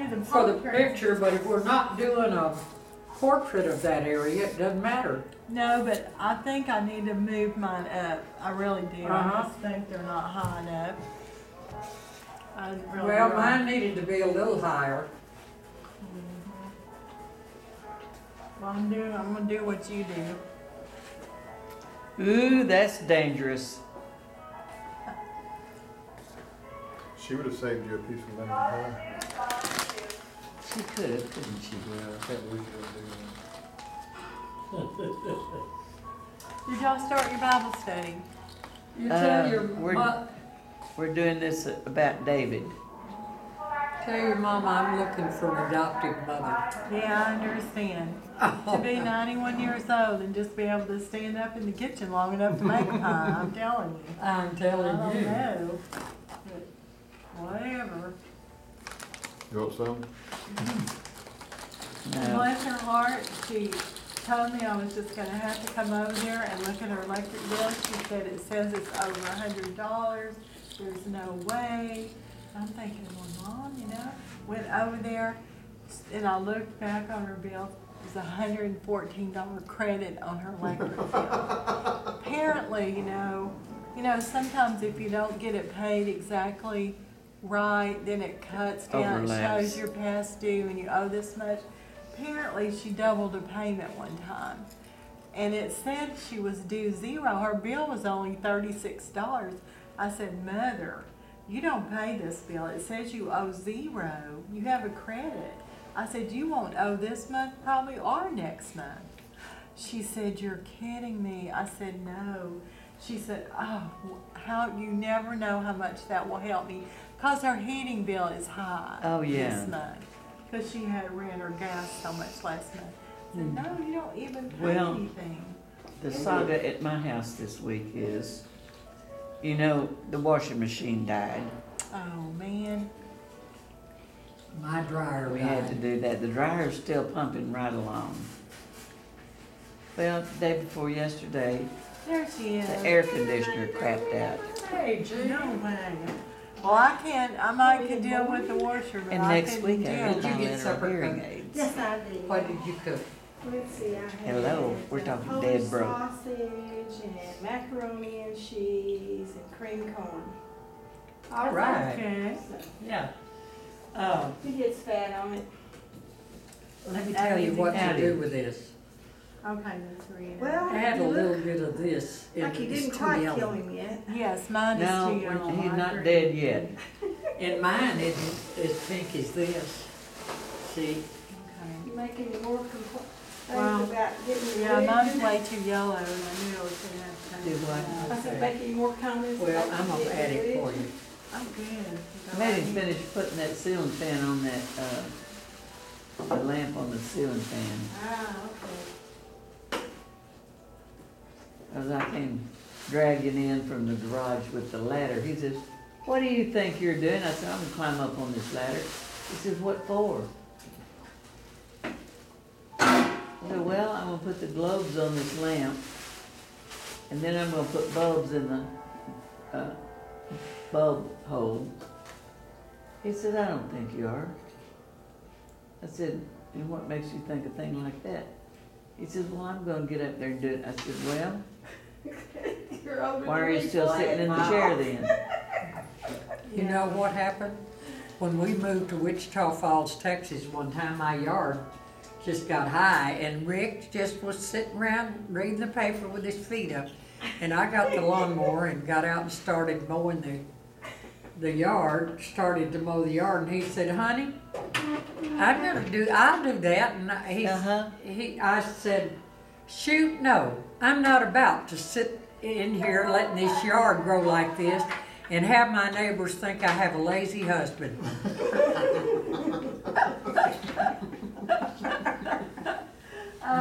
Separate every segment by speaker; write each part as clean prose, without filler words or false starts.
Speaker 1: do the
Speaker 2: for the
Speaker 1: portrait.
Speaker 2: picture, but if we're not doing a portrait of that area, it doesn't matter.
Speaker 1: No, but I think I need to move mine up. I really do. I
Speaker 2: Uh-huh.
Speaker 1: just think they're not high enough. I really
Speaker 2: Well,
Speaker 1: do.
Speaker 2: mine needed to be a little higher.
Speaker 1: Well, I'm gonna do what you do.
Speaker 3: Ooh, that's dangerous.
Speaker 4: She would have saved you a piece of lemon pie.
Speaker 3: She could have, couldn't she?
Speaker 4: Yeah, I can't believe you would do that.
Speaker 1: Did y'all start your Bible study?
Speaker 2: You tell your
Speaker 3: We're doing this about David.
Speaker 2: tell your mom I'm looking for an adoptive mother.
Speaker 1: Yeah, I understand. To be 91 years old and just be able to stand up in the kitchen long enough to make pie, I'm telling you.
Speaker 2: I'm
Speaker 1: I
Speaker 2: telling
Speaker 1: don't
Speaker 2: you.
Speaker 1: know. But whatever.
Speaker 4: You want some?
Speaker 3: No.
Speaker 1: Bless her heart, she told me I was just gonna have to come over there and look at her electric bill. She said it says it's over $100. There's no way. I'm thinking, well, Mom, you know, went over there and I looked back on her bill. It was $114 credit on her electric bill. Apparently, you know, sometimes if you don't get it paid exactly right, then it cuts down, it
Speaker 3: Overlaps.
Speaker 1: shows you're past due and you owe this much. Apparently, she doubled her payment one time. And it said she was due zero. Her bill was only $36. I said, Mother, you don't pay this bill. It says you owe zero. You have a credit. I said, you won't owe this month probably or next month. She said, you're kidding me. I said, no. She said, oh, how you never know how much that will help me. Because her heating bill is high
Speaker 3: Oh, yeah.
Speaker 1: this month. Because she had ran her gas so much last month. I said, no, you don't even pay
Speaker 3: Well,
Speaker 1: anything.
Speaker 3: The saga at my house this week is, you know, the washing machine died.
Speaker 1: Oh, man.
Speaker 2: My dryer
Speaker 3: We had to
Speaker 2: died.
Speaker 3: do that. The dryer's still pumping right along. Well, the day before yesterday,
Speaker 1: There she is.
Speaker 3: the air conditioner crapped out.
Speaker 2: Hey, Gene.
Speaker 1: No way. Well, I might can deal with the washer, but
Speaker 3: And
Speaker 1: I
Speaker 3: next
Speaker 1: couldn't
Speaker 3: week I
Speaker 1: deal
Speaker 3: got
Speaker 1: with
Speaker 2: Did you
Speaker 3: my
Speaker 2: get
Speaker 3: little
Speaker 2: supper
Speaker 3: hearing
Speaker 2: cooked?
Speaker 3: aids.
Speaker 5: Yes, I did.
Speaker 2: What did you cook?
Speaker 5: Let's see, I had
Speaker 3: Hello, we're talking
Speaker 5: Polish
Speaker 3: dead broke.
Speaker 5: sausage and macaroni and cheese and cream corn.
Speaker 2: All right.
Speaker 1: Okay.
Speaker 5: So,
Speaker 2: Yeah.
Speaker 5: he gets fat on it.
Speaker 2: Let me tell you what to do with this.
Speaker 1: Okay, let's read it.
Speaker 5: Well,
Speaker 2: Add a
Speaker 5: you
Speaker 2: little
Speaker 5: look
Speaker 2: bit of this.
Speaker 5: like he
Speaker 2: It's
Speaker 5: didn't
Speaker 2: too
Speaker 5: quite
Speaker 2: yellow.
Speaker 5: kill him yet.
Speaker 1: Yes, mine is
Speaker 3: No,
Speaker 1: too yellow.
Speaker 3: he's
Speaker 1: I
Speaker 3: not
Speaker 1: agree.
Speaker 3: dead yet.
Speaker 2: And mine isn't as pink as this. See?
Speaker 1: Okay.
Speaker 5: You making me more complaints
Speaker 1: Wow.
Speaker 5: about getting the
Speaker 1: Yeah, mine's
Speaker 5: red.
Speaker 1: way too yellow, and I knew I was gonna have to.
Speaker 3: Do what?
Speaker 5: I said, making more comments.
Speaker 2: Well,
Speaker 5: about
Speaker 2: I'm gonna
Speaker 5: getting
Speaker 2: add it
Speaker 5: red.
Speaker 2: for you.
Speaker 1: Oh, good.
Speaker 3: I made him finish putting that ceiling fan on that, the lamp on the ceiling fan.
Speaker 5: Ah, okay.
Speaker 3: As I came dragging in from the garage with the ladder, he says, what do you think you're doing? I said, I'm gonna climb up on this ladder. He says, what for? I said, well, I'm gonna put the globes on this lamp, and then I'm gonna put bulbs in the bulb hole. He said, I don't think you are. I said, and what makes you think a thing like that? He says, well, I'm gonna get up there and do it. I said, well,
Speaker 5: You're over
Speaker 3: why
Speaker 5: the
Speaker 3: are you still
Speaker 5: replay.
Speaker 3: sitting in the chair then?
Speaker 2: You know what happened? When we moved to Wichita Falls, Texas, one time my yard just got high and Rick just was sitting around reading the paper with his feet up. And I got the lawnmower and got out and started mowing the yard, started to mow the yard, and he said, honey, I'll do that. And I said, shoot, no, I'm not about to sit in here letting this yard grow like this and have my neighbors think I have a lazy husband.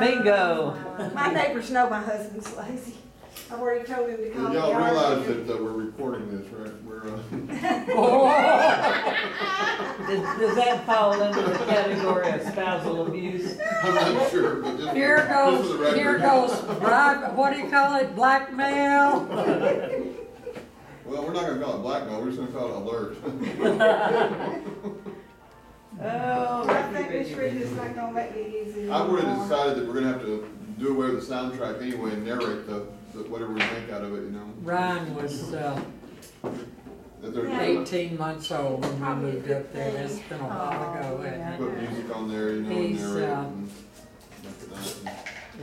Speaker 3: Bingo.
Speaker 5: My neighbors know my husband's lazy. I've already told him to call me.
Speaker 4: Y'all realize
Speaker 5: Arthur.
Speaker 4: that we're recording this, right? We're,
Speaker 3: Does that fall under the category of spousal abuse?
Speaker 4: I'm not sure, but just.
Speaker 2: Here
Speaker 4: just for
Speaker 2: goes,
Speaker 4: the record.
Speaker 2: here goes, what do you call it, blackmail?
Speaker 4: Well, we're not gonna call it blackmail, we're just gonna call it alert.
Speaker 3: Oh,
Speaker 5: I think Miss Rita's not gonna make it easy
Speaker 4: I've already
Speaker 5: anymore.
Speaker 4: decided that we're gonna have to do away with the soundtrack anyway and narrate the whatever we make out of it, you know?
Speaker 2: Ryan was,
Speaker 4: That they're
Speaker 5: Yeah.
Speaker 2: 18 months old when we moved up there. That's been a while ago,
Speaker 1: Oh,
Speaker 2: hasn't it?
Speaker 4: put music on there, you know, and
Speaker 2: He's,
Speaker 4: narrate it and make it nice.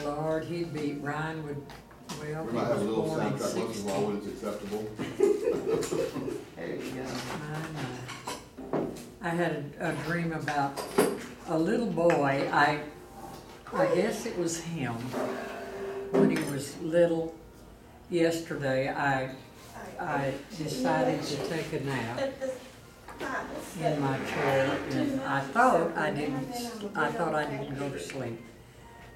Speaker 2: Lord, he'd be, Ryan would, well,
Speaker 4: We
Speaker 2: he
Speaker 4: might have a
Speaker 2: was
Speaker 4: little
Speaker 2: born in
Speaker 4: soundtrack once in a
Speaker 2: 60.
Speaker 4: while when it's acceptable.
Speaker 3: There you go.
Speaker 2: I had a dream about a little boy. I guess it was him when he was little. Yesterday, I decided to take a nap in my chair, and I thought I didn't go to sleep.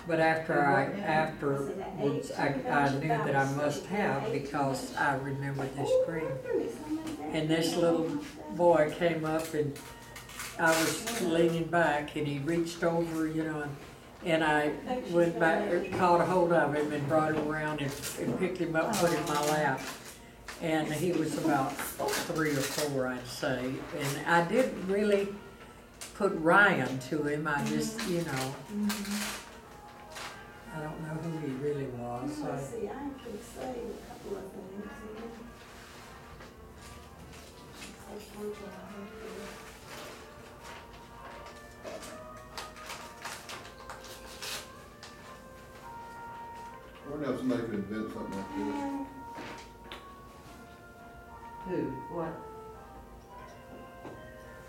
Speaker 2: But afterwards, I knew that I must have, because I remembered this dream. And this little boy came up, and I was leaning back, and he reached over, you know, and I went back, caught a hold of him and brought him around and picked him up, put him in my lap. And he was about 3 or 4, I'd say. And I didn't really put Ryan to him. I just, you know, I don't know who he really was.
Speaker 5: Let's see, I could say a couple of things here.
Speaker 4: I wonder if somebody could invent something like this.
Speaker 3: Who? What?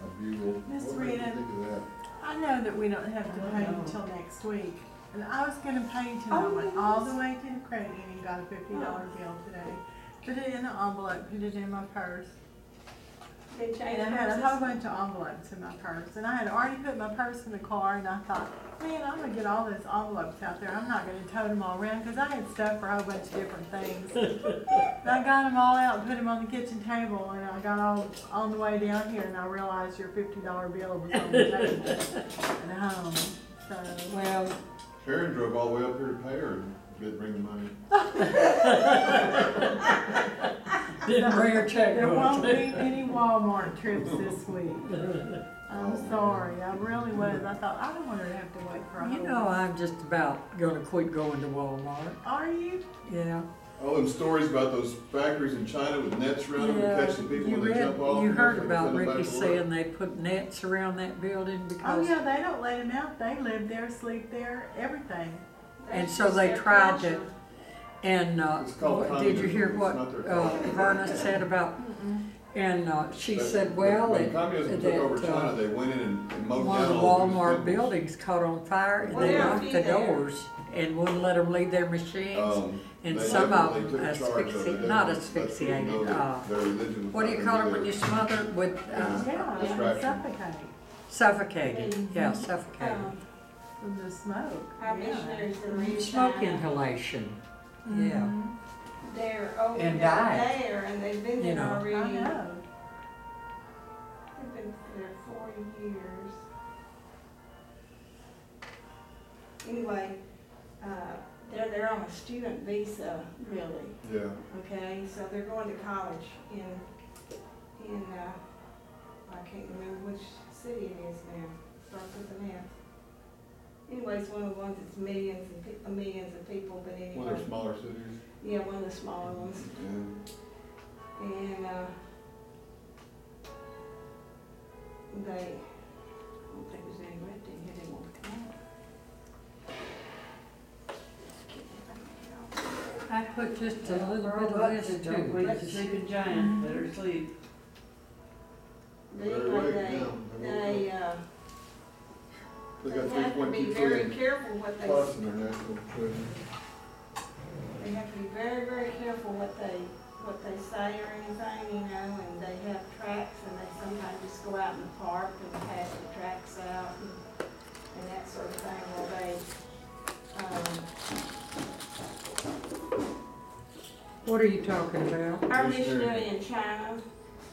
Speaker 4: A bugle.
Speaker 1: Miss
Speaker 4: What made you
Speaker 1: Rheda.
Speaker 4: think of that?
Speaker 1: I know that we don't have to pay until next week, and I was gonna pay you tonight. I went all the way to the credit union, got a $50 bill today. Put it in an envelope, put it in my purse.
Speaker 5: They changed
Speaker 1: And I had a whole
Speaker 5: purses.
Speaker 1: bunch of envelopes in my purse, and I had already put my purse in the car, and I thought, man, I'm gonna get all those envelopes out there. I'm not gonna tote them all around, because I had stuff for a whole bunch of different things. And I got them all out and put them on the kitchen table, and I got all on the way down here, and I realized your $50 bill was on the table at home. So,
Speaker 2: Well,
Speaker 4: Sharon drove all the way up here to pay her and didn't bring the money.
Speaker 2: didn't bring her
Speaker 1: there won't be
Speaker 2: checkbook.
Speaker 1: any Walmart trips this week. I'm sorry, I really was. I thought, I don't want her to have to wait for a
Speaker 2: You
Speaker 1: whole
Speaker 2: know,
Speaker 1: week.
Speaker 2: I'm just about gonna quit going to Walmart.
Speaker 1: Are you?
Speaker 2: Yeah.
Speaker 4: All them stories about those factories in China with nets around them and catching people
Speaker 2: You
Speaker 4: when they jump off.
Speaker 2: you
Speaker 4: and
Speaker 2: heard
Speaker 4: everything,
Speaker 2: about
Speaker 4: send them back
Speaker 2: Ricky
Speaker 4: to work.
Speaker 2: saying they put nets around that building
Speaker 1: Oh,
Speaker 2: because,
Speaker 1: yeah, they don't let them out. They live there, sleep there, everything.
Speaker 2: and
Speaker 5: That's
Speaker 2: so
Speaker 5: just
Speaker 2: they
Speaker 5: their
Speaker 2: tried to,
Speaker 5: culture.
Speaker 2: and,
Speaker 4: It's called
Speaker 2: did you hear
Speaker 4: communism.
Speaker 2: what,
Speaker 4: It's not their culture.
Speaker 2: Verna said about, and, she
Speaker 4: But-
Speaker 2: said,
Speaker 4: but
Speaker 2: well,
Speaker 4: when
Speaker 2: that,
Speaker 4: communism took over
Speaker 2: that,
Speaker 4: China, they went in and mowed
Speaker 2: one of
Speaker 4: down
Speaker 2: the
Speaker 4: all these
Speaker 2: Walmart
Speaker 4: temples.
Speaker 2: buildings caught on fire, and
Speaker 5: Well,
Speaker 2: they
Speaker 5: there are a
Speaker 2: locked
Speaker 5: few
Speaker 2: the
Speaker 5: there.
Speaker 2: doors and wouldn't let them leave their machines.
Speaker 4: They
Speaker 2: And some of
Speaker 4: definitely
Speaker 2: them
Speaker 4: took charge of it.
Speaker 2: asphyxiated,
Speaker 4: They
Speaker 2: not
Speaker 4: let people know
Speaker 2: asphyxiated,
Speaker 4: that their religion was
Speaker 2: what do
Speaker 4: not
Speaker 2: you
Speaker 4: gonna
Speaker 2: call
Speaker 4: be
Speaker 2: it when you
Speaker 4: there.
Speaker 2: smother with,
Speaker 1: Yeah,
Speaker 4: Distraction.
Speaker 1: suffocate
Speaker 2: suffocated, yeah,
Speaker 5: Um,
Speaker 2: suffocated.
Speaker 1: from the smoke.
Speaker 5: Our
Speaker 1: Yeah.
Speaker 5: missionaries that are in
Speaker 2: Smoke
Speaker 5: China,
Speaker 2: inhalation, yeah.
Speaker 1: Mhm.
Speaker 5: they're over
Speaker 2: And
Speaker 5: there,
Speaker 2: died.
Speaker 5: and they've been
Speaker 2: You
Speaker 5: there
Speaker 2: know.
Speaker 1: I
Speaker 5: already.
Speaker 1: know.
Speaker 5: They've been there 40 years. Anyway, they're on a student visa, really.
Speaker 4: Yeah.
Speaker 5: Okay, so they're going to college in I can't remember which city it is now. Starts with an F. Anyway, it's one of the ones that's millions of people, but anyway.
Speaker 4: One of their smaller cities.
Speaker 5: Yeah, one of the smaller ones.
Speaker 4: Yeah.
Speaker 5: And, I don't think there's any red thing here they want to come out.
Speaker 2: I put just a little bit of this
Speaker 3: Don't wake the
Speaker 2: too.
Speaker 3: sleeping giant, let her sleep.
Speaker 5: But
Speaker 4: They're
Speaker 5: anyway,
Speaker 4: awake
Speaker 5: they
Speaker 4: now.
Speaker 5: they
Speaker 4: They got
Speaker 5: have to be
Speaker 4: 3.2
Speaker 5: very
Speaker 4: trillion
Speaker 5: careful what they,
Speaker 4: plus in their national treasury.
Speaker 5: they have to be very, very careful what they say or anything, you know, and they have tracks and they sometimes just go out in the park and pass the tracks out and that sort of thing, while they,
Speaker 2: What are you talking about?
Speaker 5: our missionary in China,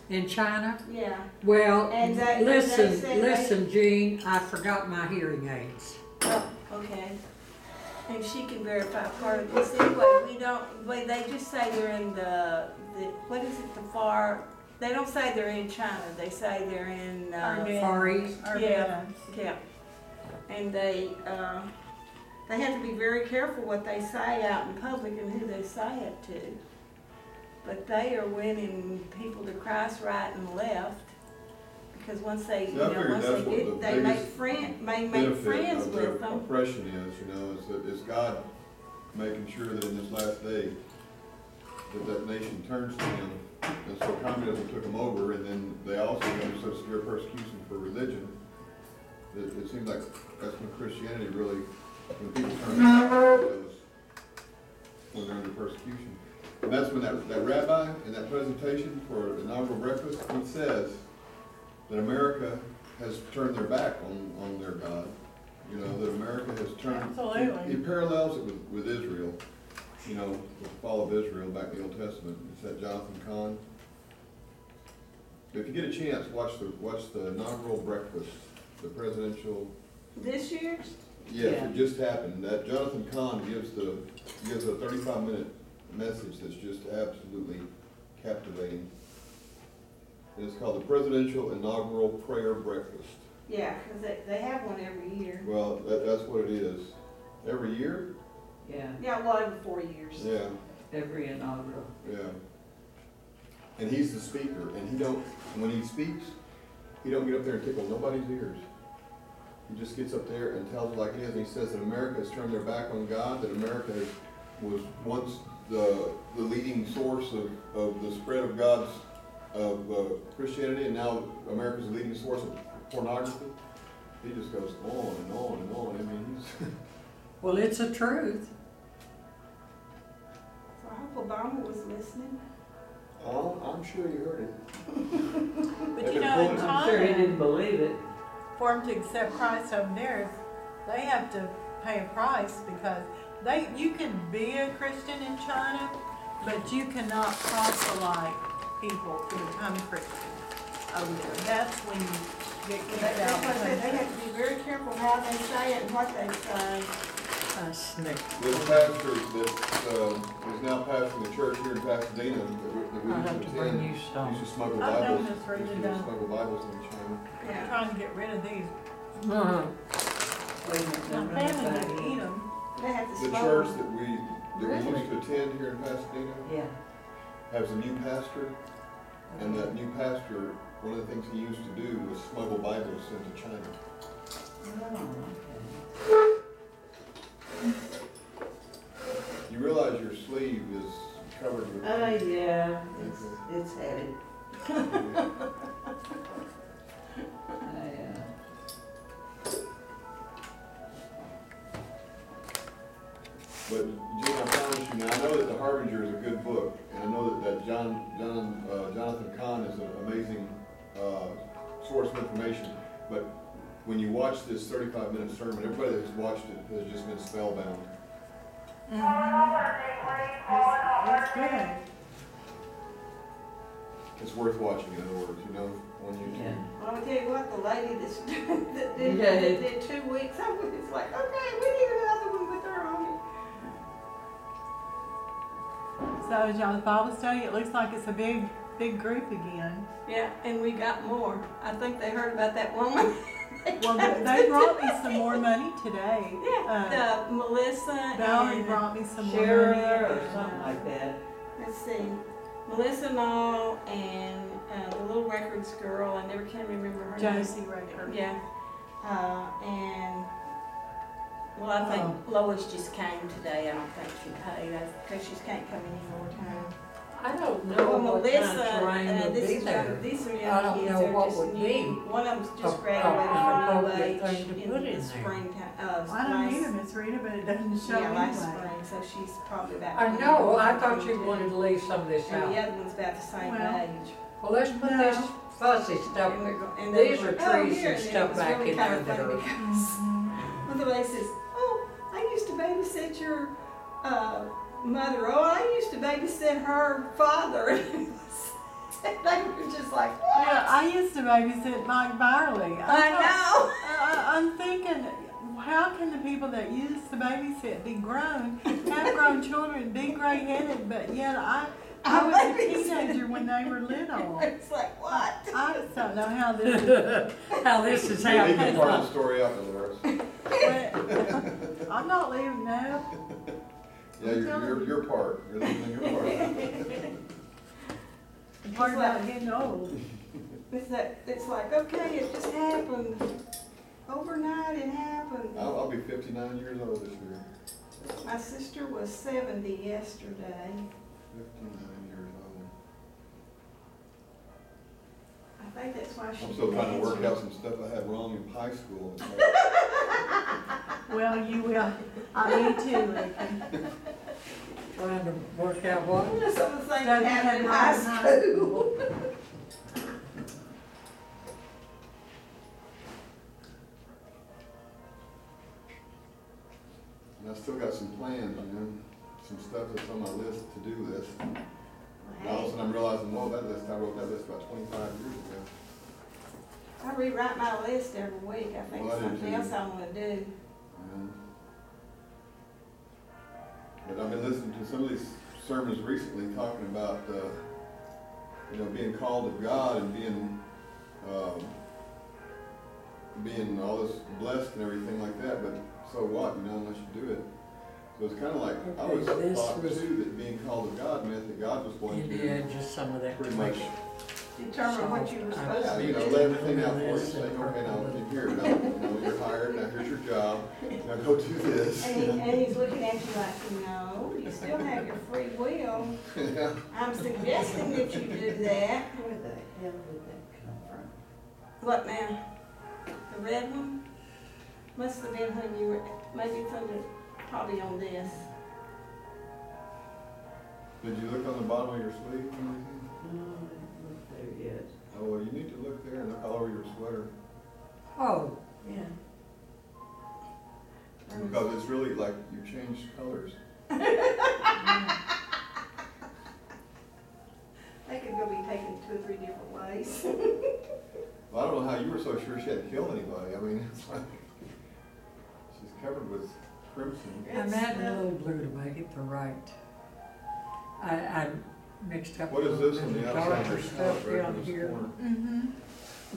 Speaker 2: In China?
Speaker 5: yeah,
Speaker 2: Well,
Speaker 5: And they
Speaker 2: listen,
Speaker 5: said
Speaker 2: listen, Jean, I forgot my hearing aids.
Speaker 5: oh, okay. And she can verify part of this, anyway, they just say they're in the, what is it, the far They don't say they're in China, they say they're in,
Speaker 2: Far East.
Speaker 5: yeah. Yeah. And they have to be very careful what they say out in public and who they say it to. But they are winning people to Christ right and left, because once they,
Speaker 4: See, I figured
Speaker 5: once
Speaker 4: that's
Speaker 5: they
Speaker 4: what
Speaker 5: get,
Speaker 4: the
Speaker 5: they make
Speaker 4: biggest
Speaker 5: make
Speaker 4: benefit
Speaker 5: friends
Speaker 4: of their
Speaker 5: with them.
Speaker 4: oppression is that it's God making sure that in this last day, that nation turns to Him. And so communism took them over, and then they also got such severe persecution for religion, that it seems like that's when Christianity really, when people turn to when they're under persecution. And that's when that rabbi in that presentation for the inaugural breakfast, he says that America has turned their back on their God. You know, that America has turned.
Speaker 1: Absolutely.
Speaker 4: He parallels it with Israel, you know, with the fall of Israel back in the Old Testament. It's that Jonathan Cahn. If you get a chance, watch the inaugural breakfast, the presidential.
Speaker 5: This year?
Speaker 4: Yes,
Speaker 3: Yeah.
Speaker 4: it just happened. That Jonathan Cahn gives a 35-minute message that's just absolutely captivating. And it's called the Presidential Inaugural Prayer Breakfast.
Speaker 5: Yeah, because they have one every year.
Speaker 4: Well, that's what it is. Every year?
Speaker 3: Yeah,
Speaker 5: Yeah, well, every 4 years.
Speaker 4: Yeah,
Speaker 3: every inaugural.
Speaker 4: yeah. And he's the speaker, and when he speaks, he don't get up there and tickle nobody's ears. He just gets up there and tells it like it is, and he says that America has turned their back on God, that America was once the leading source of the spread of Christianity, and now America's the leading source of pornography. He just goes on and on and on. I mean, he's
Speaker 2: Well, it's a truth.
Speaker 5: So I hope Obama was listening.
Speaker 4: oh, I'm sure you heard it.
Speaker 1: But you know, in
Speaker 3: I'm sure he
Speaker 1: China,
Speaker 3: didn't believe it.
Speaker 1: for them to accept Christ over there, they have to pay a price, because you can be a Christian in China, but you cannot proselyte people to become Christians over there. That's when you get kicked out.
Speaker 5: That's why I said
Speaker 1: of
Speaker 5: they
Speaker 1: the
Speaker 5: have to be very careful how they say it and what they say.
Speaker 2: Snake.
Speaker 4: This pastor that is now pastoring the church here in Pasadena, that we
Speaker 2: I'll have
Speaker 4: used
Speaker 2: to
Speaker 4: to
Speaker 2: bring
Speaker 4: attend,
Speaker 2: you some.
Speaker 4: used to smuggle
Speaker 1: I've done
Speaker 4: Bibles.
Speaker 1: this, Rheda,
Speaker 4: Used to
Speaker 1: done.
Speaker 4: smuggle Bibles in China.
Speaker 1: I'm
Speaker 5: Yeah.
Speaker 1: trying to get rid of these.
Speaker 2: Uh-huh.
Speaker 3: Wait a minute,
Speaker 1: My
Speaker 3: I'm
Speaker 1: family
Speaker 3: running
Speaker 1: didn't
Speaker 3: back.
Speaker 1: eat them.
Speaker 5: They have to
Speaker 4: The
Speaker 5: slow
Speaker 4: church
Speaker 5: them.
Speaker 4: that we used to attend here in Pasadena
Speaker 3: Yeah.
Speaker 4: has a new pastor, and that new pastor, one of the things he used to do was smuggle Bibles into China.
Speaker 3: Oh,
Speaker 4: You realize your sleeve is covered with.
Speaker 3: okay. Yeah, it's heavy.
Speaker 4: But Jim, I promise you, now I know that The Harbinger is a good book, and I know that Jonathan Cahn is an amazing source of information. But when you watch this 35-minute sermon, everybody that's watched it has just been spellbound.
Speaker 1: It's good.
Speaker 4: It's worth watching, in other words, you know, on YouTube.
Speaker 3: Yeah.
Speaker 5: Well, I'm gonna tell you what, the lady that did,
Speaker 3: Yeah.
Speaker 5: that did 2 weeks, I was like, okay, we need another one with her on it.
Speaker 1: So as y'all's Bible study, it looks like it's a big group again.
Speaker 5: Yeah, and we got more. I think they heard about that woman.
Speaker 1: Well, they brought me some more money today.
Speaker 5: Yeah, the Melissa
Speaker 1: Valerie
Speaker 5: and,
Speaker 1: brought me some more
Speaker 3: Share
Speaker 1: money.
Speaker 3: or
Speaker 1: and,
Speaker 3: something like that.
Speaker 5: let's see, Melissa Nall and the little records girl, I never can remember her name.
Speaker 1: Josie Raker.
Speaker 5: Yeah, and, well, I think Lois just came today. I don't think she paid, because she can't come any more time.
Speaker 2: I don't know
Speaker 5: Well,
Speaker 2: what
Speaker 5: Melissa,
Speaker 2: kind of terrain would
Speaker 5: this
Speaker 2: be
Speaker 5: is
Speaker 2: there.
Speaker 5: these are
Speaker 2: I
Speaker 5: young
Speaker 2: don't
Speaker 5: kids,
Speaker 2: know
Speaker 5: they're
Speaker 2: what
Speaker 5: just
Speaker 2: would
Speaker 5: new.
Speaker 2: be
Speaker 5: One of them's just
Speaker 2: an
Speaker 5: graduated from
Speaker 2: appropriate
Speaker 5: UH
Speaker 2: thing to put
Speaker 5: in
Speaker 2: in
Speaker 5: the
Speaker 2: there.
Speaker 5: springtime,
Speaker 1: I don't need them, Miss Rita, but it doesn't show
Speaker 5: yeah, last
Speaker 1: anyway.
Speaker 5: spring, so she's probably about.
Speaker 2: I know, I
Speaker 5: 21,
Speaker 2: thought you
Speaker 5: 22.
Speaker 2: wanted to leave some of this
Speaker 5: And the
Speaker 2: out.
Speaker 5: other one's about the same
Speaker 1: Well,
Speaker 5: age.
Speaker 2: Well, let's put
Speaker 1: No.
Speaker 2: this fuzzy stuff,
Speaker 5: And we're go- and they
Speaker 2: these
Speaker 5: were
Speaker 2: are
Speaker 5: like, "Oh,
Speaker 2: trees
Speaker 5: here,"
Speaker 2: and
Speaker 5: then
Speaker 2: stuff
Speaker 5: it was
Speaker 2: back
Speaker 5: really
Speaker 2: in
Speaker 5: kind
Speaker 2: there
Speaker 5: of
Speaker 2: that
Speaker 5: funny
Speaker 2: are,
Speaker 5: because one of the ladies says, "Oh, I used to babysit your mother. Oh, I used to babysit her father." And they were just like, "What?"
Speaker 1: Yeah, I used to babysit Mike Byerly.
Speaker 5: I know.
Speaker 1: I'm thinking, how can the people that used to babysit be grown, have grown children, be gray-headed, but yet I was a teenager when they were little.
Speaker 5: It's like, what?
Speaker 1: I just don't know how this.
Speaker 2: How this is
Speaker 4: You can
Speaker 2: happening.
Speaker 4: part the story out, Dolores.
Speaker 1: I'm not leaving now.
Speaker 4: Yeah, you're your part. You're leaving your part.
Speaker 1: The part about getting old.
Speaker 5: It's like, okay, it just happened. Overnight it happened.
Speaker 4: I'll be 59 years old this year.
Speaker 5: My sister was 70 yesterday.
Speaker 4: 59 years old.
Speaker 5: I think that's why she
Speaker 4: I'm still
Speaker 5: didn't
Speaker 4: trying to work
Speaker 5: answer.
Speaker 4: out some stuff I had wrong in high school.
Speaker 1: Well, you will. Me too, Lincoln.
Speaker 2: Trying to work out what?
Speaker 5: Some of the things
Speaker 1: Stuff
Speaker 5: that happened in
Speaker 1: you
Speaker 5: high
Speaker 1: had wrong in high
Speaker 5: school.
Speaker 4: And I still got some plans, you know, some stuff that's on my to-do list. And all of a sudden I'm realizing, oh, that list, I wrote that list about 25 years ago.
Speaker 5: I rewrite my list every week. I think
Speaker 4: Well, I do
Speaker 5: something
Speaker 4: too.
Speaker 5: else I wanna do.
Speaker 4: But I've been listening to some of these sermons recently talking about, you know, being called of God and being all this blessed and everything like that, but so what, you know, unless you do it. So it's kind of like, I
Speaker 2: Okay,
Speaker 4: was
Speaker 2: this
Speaker 4: taught
Speaker 2: was-
Speaker 4: too that being called of God meant that God was going
Speaker 2: You
Speaker 4: to
Speaker 2: did just some of that.
Speaker 4: pretty much,
Speaker 5: Determine what you were supposed
Speaker 4: yeah,
Speaker 5: to
Speaker 4: you know,
Speaker 5: do.
Speaker 4: lay everything out for you, saying, okay, now, here, now, you know, you're hired, now here's your job, now go do this.
Speaker 5: And, and he's looking at you like, no, you still have your free will.
Speaker 4: Yeah.
Speaker 5: I'm suggesting that you do that.
Speaker 3: Where the hell did that come from?
Speaker 5: What now? The red one? Must have been when you were, maybe it's under, probably on this.
Speaker 4: Did you look on the bottom of your sleeve or anything?
Speaker 3: No, I didn't look there yet.
Speaker 4: Oh, well, you need to look there and look all over your sweater,
Speaker 2: Oh,
Speaker 3: Yeah.
Speaker 4: because it's really like you changed colors.
Speaker 5: They could go be taken 2 or 3 different ways.
Speaker 4: Well, I don't know how you were so sure she hadn't killed anybody. I mean, it's like, she's covered with crimson.
Speaker 2: I'm adding a little blue to make it the right. I mixed up a
Speaker 4: What is
Speaker 2: little
Speaker 4: this
Speaker 2: bit
Speaker 4: on
Speaker 2: of
Speaker 4: the outside of
Speaker 2: darker
Speaker 4: your
Speaker 2: stuff
Speaker 4: stuff right
Speaker 2: down
Speaker 4: in this
Speaker 2: here.
Speaker 4: corner?
Speaker 1: Mm-hmm.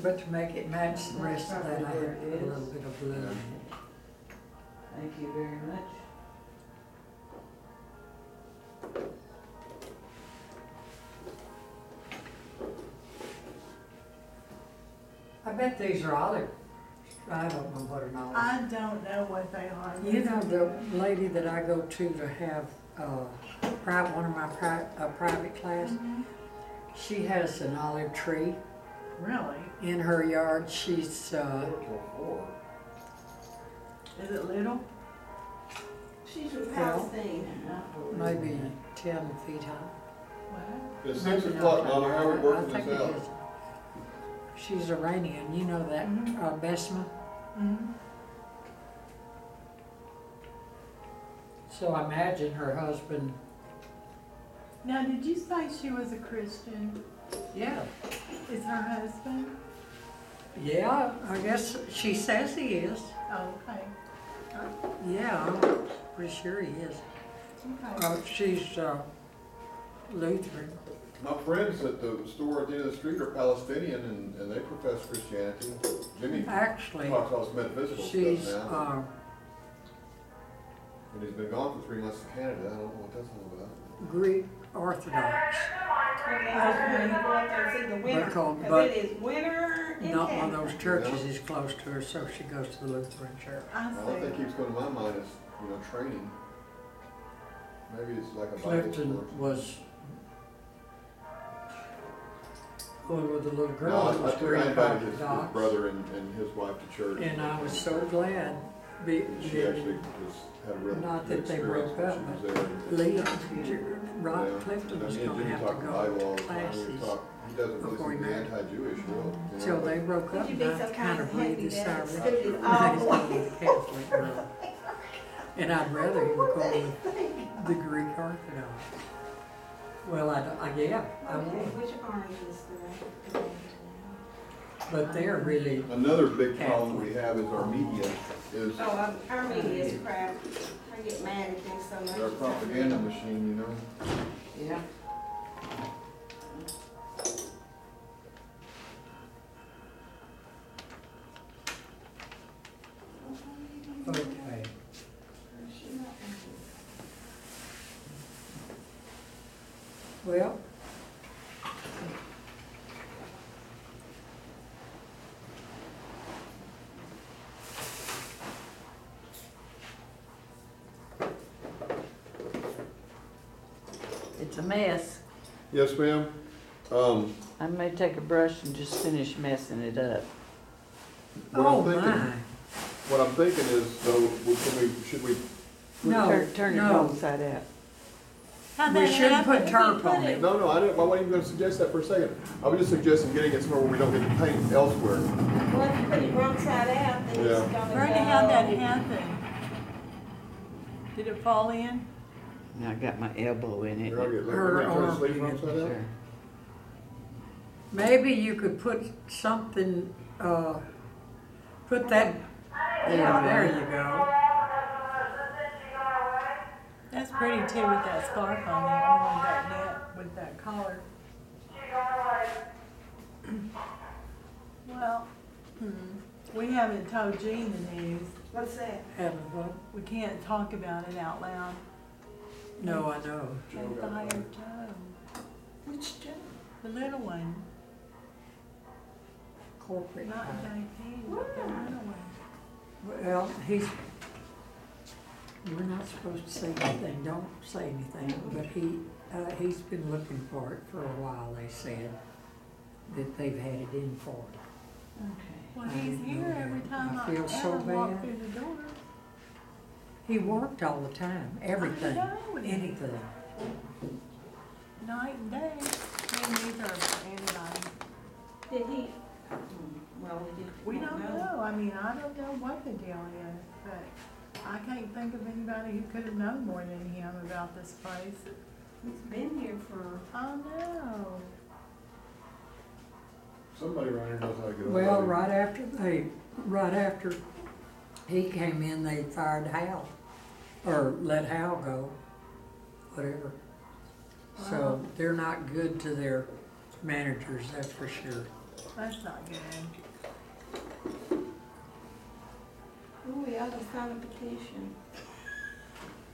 Speaker 2: But to make it match the rest of that, I had to put a little bit of blue in it.
Speaker 3: Thank you very much.
Speaker 2: I bet these are olive. I don't know what an olive.
Speaker 1: I don't know what they are.
Speaker 2: You know, the lady that I go to have one of my private class,
Speaker 1: Mhm.
Speaker 2: she has an olive tree
Speaker 1: Really?
Speaker 2: in her yard. She's
Speaker 4: 4
Speaker 1: Is it little?
Speaker 5: She's from
Speaker 2: Yeah.
Speaker 5: Palestine.
Speaker 2: maybe 10 feet high.
Speaker 1: What?
Speaker 4: It's
Speaker 2: Maybe
Speaker 4: 6
Speaker 2: not
Speaker 4: o'clock,
Speaker 2: that
Speaker 4: Mama, how are we
Speaker 2: high.
Speaker 4: working
Speaker 2: I think
Speaker 4: this
Speaker 2: it
Speaker 4: out?
Speaker 2: is. She's Iranian, you know that,
Speaker 1: Mhm.
Speaker 2: Besma.
Speaker 1: Mm-hmm.
Speaker 2: So I imagine her husband,
Speaker 1: Now, did you say she was a Christian?
Speaker 2: yeah,
Speaker 1: Is her husband?
Speaker 2: yeah, I guess she says he is.
Speaker 1: Oh, okay.
Speaker 2: Yeah, I'm pretty sure he is.
Speaker 1: Okay.
Speaker 2: She's Lutheran.
Speaker 4: My friends at the store at the end of the street are Palestinian and they profess Christianity. Jimmy
Speaker 2: Actually,
Speaker 4: talks all this metaphysical
Speaker 2: she's
Speaker 4: stuff now. And he's been gone for 3 months to Canada. I don't know what that's all about.
Speaker 2: Greek Orthodox.
Speaker 5: Well, they have to go up there and see the winter,
Speaker 2: called-
Speaker 5: because
Speaker 2: but
Speaker 5: it is winter in
Speaker 2: Not one
Speaker 5: Canada.
Speaker 2: of those churches is close to her, so she goes to the Lutheran church.
Speaker 1: I
Speaker 4: The only thing
Speaker 1: see.
Speaker 4: keeps going to my mind is, you know, training. Maybe it's like a Bible
Speaker 2: Clifton
Speaker 4: course.
Speaker 2: was going with the little girl
Speaker 4: No,
Speaker 2: that
Speaker 4: I
Speaker 2: was
Speaker 4: took, I
Speaker 2: Greek
Speaker 4: invited his
Speaker 2: Orthodox.
Speaker 4: brother and his wife to church.
Speaker 2: And I was so glad.
Speaker 4: She actually had a real
Speaker 2: Not
Speaker 4: good
Speaker 2: that they
Speaker 4: experience
Speaker 2: broke
Speaker 4: when
Speaker 2: up,
Speaker 4: she was there.
Speaker 2: Lee,
Speaker 4: Yeah.
Speaker 2: Rod Clifton was
Speaker 4: Me and
Speaker 2: gonna
Speaker 4: Jimmy
Speaker 2: have to
Speaker 4: talk
Speaker 2: go
Speaker 4: Bible all
Speaker 2: to
Speaker 4: the time. We
Speaker 2: classes
Speaker 4: talk, he doesn't
Speaker 2: before he
Speaker 4: listen to the
Speaker 2: married.
Speaker 4: anti-Jewish world. You
Speaker 2: till
Speaker 4: know.
Speaker 2: they broke up.
Speaker 5: Would you
Speaker 2: And
Speaker 5: be
Speaker 2: I
Speaker 5: so
Speaker 2: kind
Speaker 5: kind
Speaker 2: of
Speaker 5: and
Speaker 2: breathed
Speaker 5: happy
Speaker 2: a
Speaker 5: that
Speaker 2: sigh
Speaker 5: it
Speaker 2: of
Speaker 5: scooted
Speaker 2: relief.
Speaker 5: all
Speaker 2: Now he's
Speaker 5: the
Speaker 2: going with the Catholic girl. And I'd rather he would go with the Greek Orthodox. Well, yeah, I
Speaker 5: Okay,
Speaker 2: would.
Speaker 5: which orange is the?
Speaker 2: But they're really,
Speaker 4: Another big problem we have is our media, is
Speaker 5: Oh, our media is crap. I get mad at them so much.
Speaker 4: our propaganda machine, you know.
Speaker 3: Yeah.
Speaker 2: Okay.
Speaker 5: She might
Speaker 2: Well,
Speaker 3: It's a mess.
Speaker 4: Yes, ma'am.
Speaker 3: I may take a brush and just finish messing it up.
Speaker 4: What
Speaker 2: oh
Speaker 4: I'm thinking,
Speaker 2: my.
Speaker 4: what I'm thinking is, though, should we,
Speaker 2: No,
Speaker 3: Turn it
Speaker 2: no.
Speaker 3: wrong side out.
Speaker 1: How'd
Speaker 2: We
Speaker 1: that
Speaker 2: shouldn't
Speaker 1: happen?
Speaker 2: put
Speaker 1: If he
Speaker 2: tarp
Speaker 1: put
Speaker 2: on it.
Speaker 4: no, I wasn't even gonna suggest that for a second. I was just suggesting getting it somewhere where we don't get the paint elsewhere.
Speaker 5: Well, if you put it wrong side out, then
Speaker 4: Yeah.
Speaker 5: it's gonna go.
Speaker 1: Brenda, how'd that happen? Did it fall in?
Speaker 3: Now I got my elbow in it.
Speaker 4: Here, I'll get,
Speaker 2: Her
Speaker 4: let me turn the
Speaker 2: arm
Speaker 4: sleeve wrong side out.
Speaker 3: Sure.
Speaker 2: Maybe you could put something, put that, there you go.
Speaker 1: That's pretty too with that scarf on there, or with that net, with that collar. Well, we haven't told Jean the news.
Speaker 5: What's that?
Speaker 2: Haven't what?
Speaker 1: We can't talk about it out loud.
Speaker 2: No, I know.
Speaker 1: They fired Joe,
Speaker 5: Which Joe?
Speaker 1: the little one,
Speaker 2: Corporate.
Speaker 1: not JP, but the little one.
Speaker 2: Well, we're not supposed to say anything, don't say anything, but he's been looking for it for a while, they said, that they've had it in for it.
Speaker 3: Okay.
Speaker 1: Well,
Speaker 2: I
Speaker 1: he's
Speaker 2: didn't
Speaker 1: here
Speaker 2: know
Speaker 1: every
Speaker 2: that.
Speaker 1: time
Speaker 2: I
Speaker 1: I
Speaker 2: feel so
Speaker 1: ever walk
Speaker 2: bad.
Speaker 1: through the door.
Speaker 2: He worked all the time, everything,
Speaker 1: I know.
Speaker 2: anything.
Speaker 1: Night and day, and neither for anybody.
Speaker 5: Did he? Well,
Speaker 1: We don't know, I mean, I don't know what the deal is, but I can't think of anybody who could have known more than him about this place.
Speaker 5: He's been here for,
Speaker 1: I know.
Speaker 4: Somebody around here knows how to get over
Speaker 2: Well,
Speaker 4: it.
Speaker 2: right after he came in, they fired Hal, or let Hal go, whatever. So they're not good to their managers, that's for sure.
Speaker 1: That's not good.
Speaker 5: oh, we ought to sign a petition.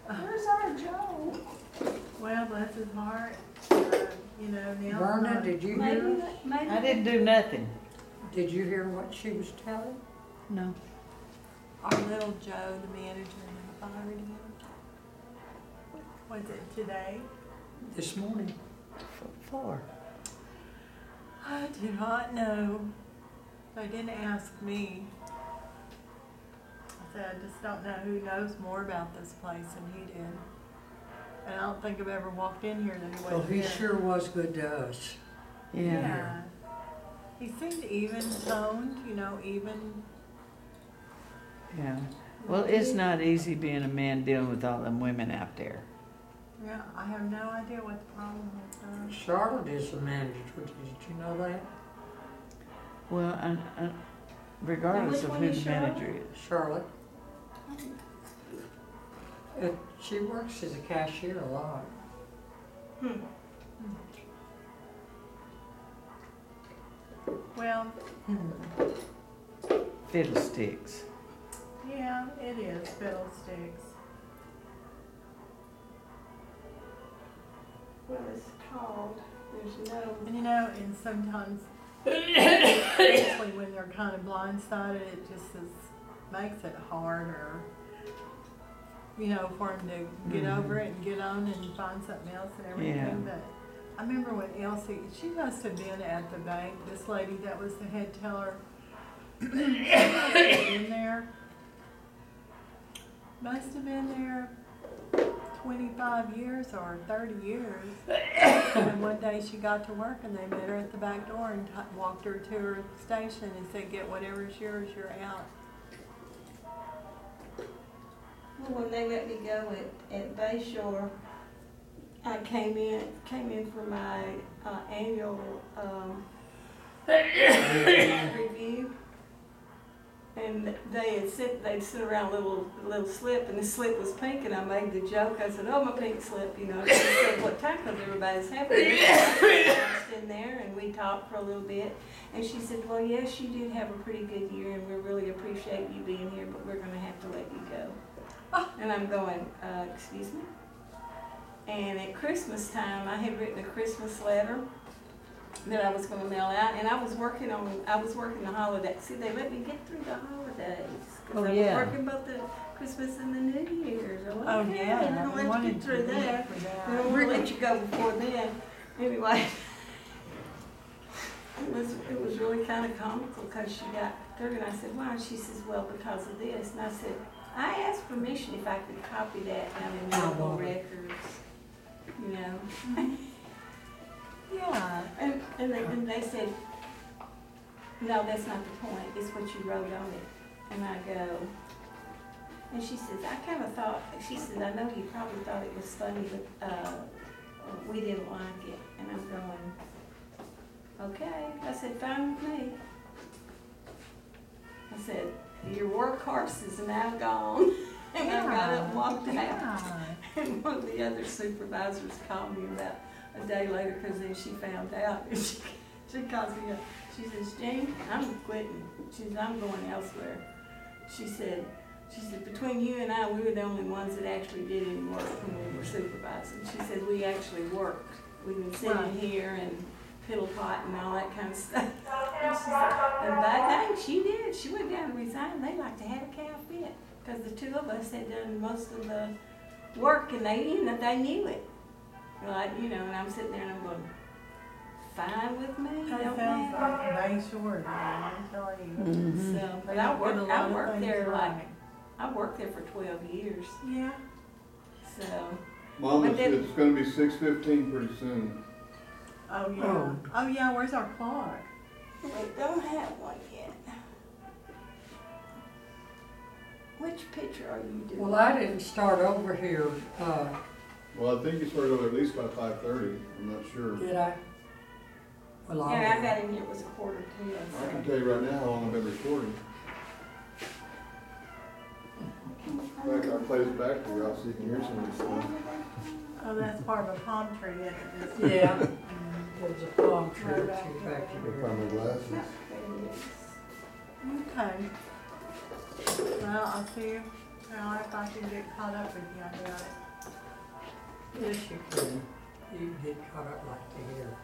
Speaker 5: Where's our Joe?
Speaker 1: Well, bless his heart, you know, now.
Speaker 2: Verna, did you
Speaker 5: Maybe,
Speaker 2: hear,
Speaker 5: maybe.
Speaker 3: I didn't do nothing.
Speaker 2: did you hear what she was telling?
Speaker 3: No.
Speaker 1: Our little Joe, the manager, fired him. Was it today?
Speaker 2: This morning.
Speaker 3: For.
Speaker 1: I do not know. They didn't ask me. I said, I just don't know who knows more about this place than he did. And I don't think I've ever walked in here that he
Speaker 2: Well,
Speaker 1: wasn't
Speaker 2: he
Speaker 1: here.
Speaker 2: sure was good to us.
Speaker 3: Yeah.
Speaker 1: He seemed even toned, you know, even.
Speaker 3: Yeah. Well, it's not easy being a man dealing with all them women out there.
Speaker 1: Yeah, I have no idea what the problem is.
Speaker 2: Charlotte is the manager, did you know that?
Speaker 3: Well, regardless
Speaker 5: And
Speaker 3: of
Speaker 5: which
Speaker 3: who
Speaker 5: one
Speaker 3: the
Speaker 5: is
Speaker 3: manager is.
Speaker 2: Charlotte. She works as a cashier a lot.
Speaker 1: Well,
Speaker 3: Fiddlesticks.
Speaker 1: yeah, it is fiddlesticks.
Speaker 5: Well, it's called, there's no,
Speaker 1: And you know, and sometimes, especially when they're kind of blindsided, it just makes it harder, you know, for them to get over it and get on and find something else and everything.
Speaker 3: Yeah.
Speaker 1: But I remember when Elsie, she must have been at the bank, this lady that was the head teller, she must have been there, must have been there 25 years or 30 years. And one day she got to work and they met her at the back door and walked her to her station and said, get whatever's yours, you're out.
Speaker 5: well, when they let me go at Bayshore, I came in for my annual review. And they'd sit around a little slip, and the slip was pink, and I made the joke. I said, "Oh, my pink slip," you know. I said, "What time?" Because everybody's happy. I in there and we talked for a little bit. And she said, well, yes, you did have a pretty good year and we really appreciate you being here, but we're gonna have to let you go. And I'm going, excuse me? And at Christmas time, I had written a Christmas letter that I was gonna mail out, and I was working the holiday. See, they let me get through the holidays.
Speaker 3: Oh,
Speaker 5: I was
Speaker 3: yeah.
Speaker 5: working both the Christmas and the New Year's. I
Speaker 1: Oh,
Speaker 5: okay,
Speaker 1: yeah.
Speaker 5: I don't let you get through that. I don't wanna let you go before then. Anyway, it was really kind of comical because she got through, and I said, why? She says, well, because of this. And I said, I asked permission if I could copy that down in medical records, you know.
Speaker 1: Yeah.
Speaker 5: And they said, no, that's not the point, it's what you wrote on it. And I go, and she says, I kind of thought, she said, I know you probably thought it was funny, but we didn't like it. And I'm going, okay. I said, fine with me. I said, your workhorse is now gone. And I got up and walked out.
Speaker 1: Yeah.
Speaker 5: And one of the other supervisors called me about a day later, because then she found out, and she calls me up. She says, Jane, I'm quitting. She says, I'm going elsewhere. She said, between you and I, we were the only ones that actually did any work when we were supervising. She said, we actually worked. We would sit in here and piddle pot and all that kind of stuff. And she said, and by dang, she did. She went down and resigned. They like to have a cow fit, because the two of us had done most of the work, and they knew it. Like, you know, and I'm sitting there and I'm going, fine with me,
Speaker 1: That
Speaker 5: don't
Speaker 1: sounds
Speaker 5: matter.
Speaker 1: like they sure do, I'm telling you.
Speaker 3: Mhm.
Speaker 5: So, but
Speaker 1: They
Speaker 5: I
Speaker 1: did a lot of
Speaker 5: worked
Speaker 1: things
Speaker 5: there
Speaker 1: right.
Speaker 5: I worked there for 12 years,
Speaker 1: Yeah.
Speaker 5: so.
Speaker 4: Mom,
Speaker 5: But then-
Speaker 4: it's gonna be 6:15 pretty soon.
Speaker 1: Oh, yeah.
Speaker 2: Oh.
Speaker 1: Oh, yeah, where's our clock?
Speaker 5: We don't have one yet. Which picture are you doing?
Speaker 2: Well, I didn't start over here,
Speaker 4: Well, I think you started over at least by 5:30, I'm not sure.
Speaker 2: did I? Well,
Speaker 5: Yeah, I got in here, it was a 9:45,
Speaker 4: I can
Speaker 5: so.
Speaker 4: tell you right now how long I've been recording. In fact, I'll play this back for you, so you can hear some of this stuff.
Speaker 1: Oh, that's part of a palm tree, isn't it?
Speaker 2: Yeah, there's a palm tree or two back
Speaker 4: I'll
Speaker 2: here.
Speaker 4: find my glasses.
Speaker 5: There it is.
Speaker 1: Okay. Well, I'll see you. Well, if I can get caught up with you, I got it.
Speaker 2: Yes, you can. You can get caught up like to here.